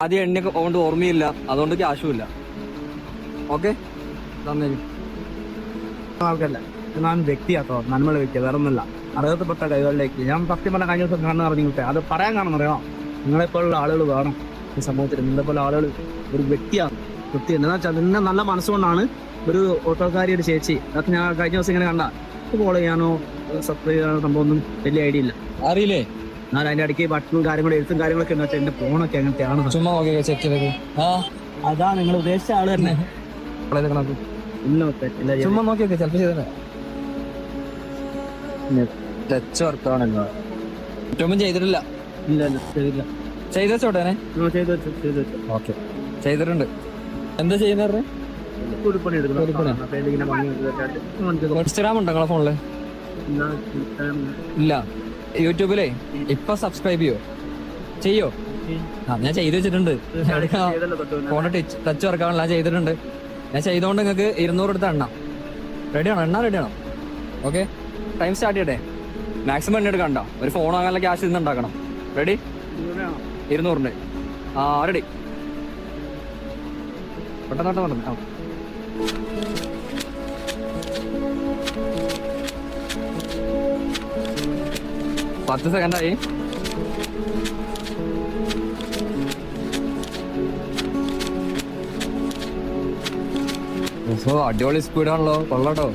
ആദ്യം എണ്ണ കൊണ്ട് ഓർമ്മയില്ല, അതുകൊണ്ട് ക്യാഷുമില്ല. ഓക്കെ, ആൾക്കല്ല, ഞാൻ വ്യക്തിയാട്ടോ, നന്മയുള്ള വ്യക്തി, വേറെ ഒന്നുമില്ല. അർഹതപ്പെട്ട കൈകളിലേക്ക് ഞാൻ സത്യം പറഞ്ഞ കഴിഞ്ഞ ദിവസം കാണുന്ന അറിഞ്ഞിട്ടെ അത് പറയാൻ കാണുന്നറിയോ. നിങ്ങളെപ്പോലുള്ള ആളുകൾ വേണം ഈ സമൂഹത്തിൽ. നിങ്ങളെപ്പോലെ ആളുകൾ ഒരു വ്യക്തിയാണ്. വ്യക്തി എന്താ വെച്ചാൽ നിന്നെ നല്ല മനസ്സുകൊണ്ടാണ് ഒരു ഓട്ടോക്കാരി ഒരു ചേച്ചി, അതൊക്കെ ഞാൻ കഴിഞ്ഞ ദിവസം ഇങ്ങനെ കണ്ട ഫോളോ ചെയ്യാനോ സബ്സ്ക്രൈബ് ചെയ്യാനോ സംഭവം ഒന്നും വലിയ ഐഡിയ ഇല്ല. അറിയില്ലേ? ഞാൻ അതിന്റെ ഇടയ്ക്ക് ബട്ടണും കാര്യങ്ങളും എഴുത്തും കാര്യങ്ങളൊക്കെ ഉണ്ട്. എന്റെ ഫോണൊക്കെ അങ്ങനത്തെയാണ്. ചുമ്മാ ചെക്ക് ചെയ്തേക്ക്. അതാ നിങ്ങൾ ഉദ്ദേശിച്ച ആള് തന്നെ. ചുമ്മാ നോക്കിയൊക്കെ ചിലപ്പോ ചെയ്തേ ടച്ച് വർക്കാണല്ലോ. ഏറ്റവും ചെയ്തിട്ടില്ല. ഇല്ല ചെയ്തില്ല. ചെയ്ത് വെച്ചോട്ടെ. ഓക്കെ, ചെയ്തിട്ടുണ്ട്. എന്താ ചെയ്യുന്ന ഇൻസ്റ്റാഗ്രാം ഉണ്ടോ നിങ്ങളെ ഫോണില്? ഇല്ല. യൂട്യൂബിലേ ഇപ്പൊ സബ്സ്ക്രൈബ് ചെയ്യോ? ഞാൻ ചെയ്ത് വെച്ചിട്ടുണ്ട്. ഫോണിൽ ടച്ച് വർക്കാണല്ലോ, ഞാൻ ചെയ്തിട്ടുണ്ട്. ഞാൻ ചെയ്തോണ്ട് നിങ്ങൾക്ക് 200 എടുത്ത് എണ്ണ റെഡിയാണോ? എണ്ണ റെഡിയാണോ? ഓക്കെ, ടൈം സ്റ്റാർട്ട് ചെയ്യട്ടെ. മാക്സിമം എണ്ണ എടുക്കണ്ട. ഒരു ഫോൺ വാങ്ങാനുള്ള ക്യാഷ് ഇന്ന് ഉണ്ടാക്കണം. റെഡി? 200. റെഡി. പെട്ടെന്ന് പറഞ്ഞു. 10 സെക്കൻഡായി. അടിപൊളി സ്പീഡാണല്ലോ, കൊള്ളാട്ടോ.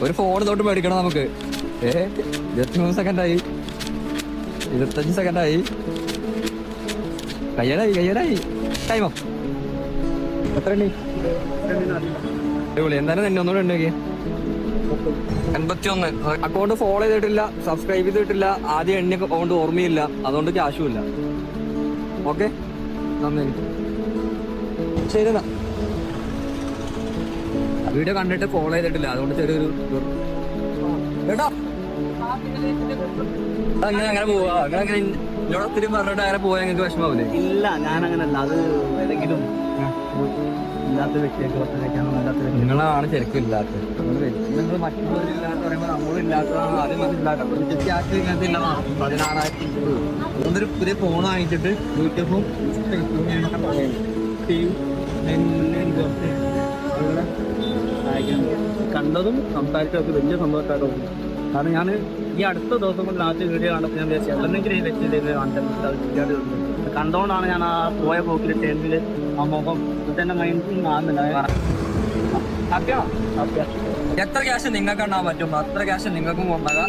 ഒരു ഫോൺ തൊട്ട് മേടിക്കണം നമുക്ക്. 23 സെക്കൻഡായി, 25 സെക്കൻഡായി, കയ്യാനായി. ടൈമോ എത്ര എണ്ണി? അടിപൊളി. എന്തായാലും തന്നെ ഒന്നുകൂടെ ഉണ്ടെങ്കിൽ 81. അക്കൗണ്ട് ഫോളോ ചെയ്തിട്ടില്ല, സബ്സ്ക്രൈബ് ചെയ്തിട്ടില്ല, ആദ്യം എണ്ണ കൊണ്ട് ഓർമ്മയില്ല, അതുകൊണ്ട് ക്യാഷുമില്ല. ഓക്കെ, ശരി. വീഡിയോ കണ്ടിട്ട് ഫോളോ ചെയ്തിട്ടില്ല, അതുകൊണ്ട് ചെറിയൊരു കേട്ടോ. അങ്ങനെ പോവാ. അങ്ങനെ എന്നോട് ഒത്തിരി പറഞ്ഞിട്ട് അങ്ങനെ പോയാൽ നിങ്ങൾക്ക് വിഷമാവില്ലേ? ഇല്ല, ഞാൻ അങ്ങനല്ല. അത് ഏതെങ്കിലും ഇല്ലാത്ത വ്യക്തിയൊക്കെ നിങ്ങളാണ് ശരിക്കും ഇല്ലാത്തത്. നിങ്ങൾ മറ്റുള്ളവരില്ലാത്ത പറയുമ്പോൾ നമ്മളും ഇല്ലാത്തതാണ് ആദ്യം മനസ്സിലാക്കാം. 16,000 അതുകൊണ്ടൊരു പുതിയ ഫോൺ വാങ്ങിച്ചിട്ട് യൂട്യൂബും കണ്ടതും സംസാരിച്ചതൊക്കെ വലിയ സംഭവത്തായിട്ട്. കാരണം ഞാൻ ഈ അടുത്ത ദിവസം കൊണ്ട് ലാസ്റ്റ് വീഡിയോ കണ്ടപ്പോൾ ഞാൻ വിചാരിച്ചു എന്തെങ്കിലും ഈ വ്യക്തിയുടെ കണ്ടോണ്ടാണ് ഞാൻ ആ പോയ പോക്കിൽ ടൈമിൽ ആ മുഖം തന്നെ മൈൻഡിൽ കാണുന്നില്ല. എത്ര ക്യാഷ് നിങ്ങൾക്ക് ഉണ്ടാകാൻ പറ്റും അത്ര ക്യാഷ് നിങ്ങൾക്കും കൊണ്ടാകാം.